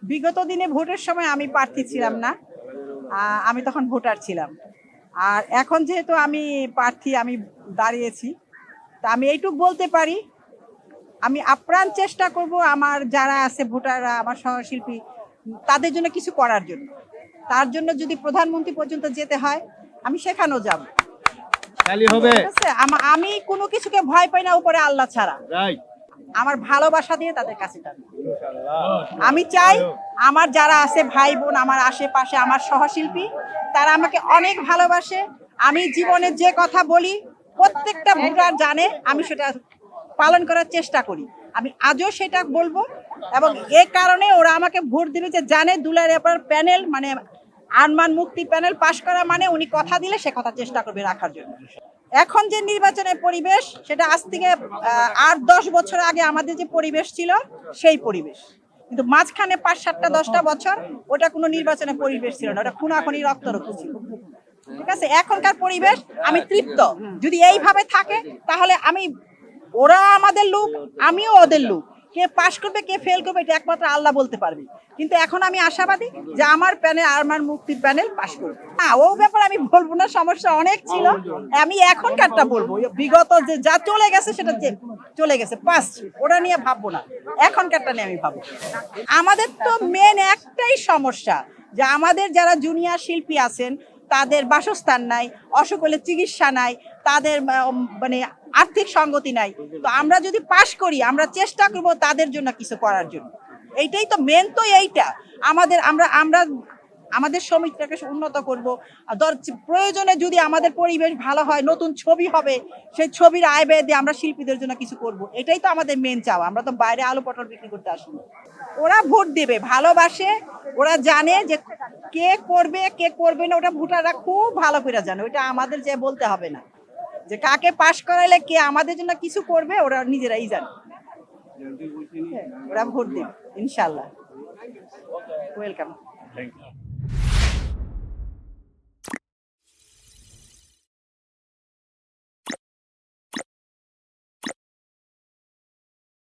বিগত দিনে ভোটের সময় আমি প্রার্থী ছিলাম না, আমি তখন ভোটার ছিলাম। আর এখন যেহেতু আমি প্রার্থী, আমি দাঁড়িয়েছি, তা আমি এইটুক বলতে পারি, আমি আপ্রাণ চেষ্টা করব আমার যারা আছে ভোটাররা, আমার সহশিল্পী, তাদের জন্য কিছু করার জন্য। তার জন্য যদি প্রধানমন্ত্রী পর্যন্ত যেতে হয়, আমি সেখানেও যাব। ঠিক আছে, আমি কোনো কিছুকে ভয় পাই না উপরে আল্লাহ ছাড়া। আমার ভালোবাসা দিয়ে তাদের কাছে টানবো। আমি চাই আমার যারা আছে ভাই বোন, আমার আশেপাশে আমার সহশিল্পী, তারা আমাকে অনেক ভালোবাসে। আমি জীবনে যে কথা বলি প্রত্যেকটা ভোটার জানে, আমি সেটা পালন করার চেষ্টা করি। আমি আজও সেটা বলবো, এবং এ কারণে ওরা আমাকে ভোট দিবে যে জানে দুলারিয়াপাড়ার প্যানেল মানে আরমান মুক্তি প্যানেল পাশ করা মানে উনি কথা দিলে সে কথা চেষ্টা করবে রাখার জন্য। এখন যে নির্বাচনের পরিবেশ, সেটা আজ থেকে ৮-১০ বছর আগে আমাদের যে পরিবেশ ছিল সেই পরিবেশ, কিন্তু মাঝখানে ৫-৭-১০টা বছর ওটা কোনো নির্বাচনের পরিবেশ ছিল না, ওটা খুনাখুনি রক্তারক্তি ছিল। ঠিক আছে, এখনকার পরিবেশ আমি তৃপ্ত। যদি এইভাবে থাকে তাহলে ওরা আমাদের লোক, আমিও ওদের লোক। কে পাশ করবে কে ফেল করবে এটা একমাত্র আল্লাহ বলতে পারবে। কিন্তু এখন আমি আশাবাদী যে আমার প্যানেল, আমার মুক্তির প্যানেল পাশ করবে। হ্যাঁ, ও ব্যাপারে আমি বলবো না, সমস্যা অনেক ছিল। আমি এখনকারটা বলবো, বিগত যে যা চলে গেছে সেটা যে চলে গেছে, পাস্ট, ওটা নিয়ে ভাববো না, এখনকারটা নিয়ে আমি ভাববো। আমাদের তো মেন একটাই সমস্যা, যে আমাদের যারা জুনিয়র শিল্পী আছেন তাদের বাসস্থান নাই, অসুখ হলে চিকিৎসা নাই, তাদের মানে আর্থিক সঙ্গতি নাই। তো আমরা যদি পাশ করি, আমরা চেষ্টা করব তাদের জন্য কিছু করার জন্য। এইটাই তো মেন, তো এইটা আমাদের আমরা আমরা আমাদের সমিতিটাকে উন্নত করব। প্রয়োজনে যদি আমাদের পরিবেশ ভালো হয়, নতুন ছবি হবে, সেই ছবির আয় ব্যয় দিয়ে আমরা শিল্পীদের জন্য কিছু করব। এটাই তো আমাদের মেন চাওয়া। আমরা তো বাইরে আলু পটল বিক্রি করতে আসি না। ওরা ভোট দেবে, ভালোবাসে, ওরা জানে যে কে করবে কে করবে না, ওটা ভোটাররা খুব ভালো করে জানে। ওইটা আমাদের যে বলতে হবে না, যে কাকে পাশ করাইলে কে আমাদের জন্য কিছু করবে, ওরা নিজেরাই জানে। ওরা ভোট দেবে ইনশাল্লাহ। ওয়েলকাম।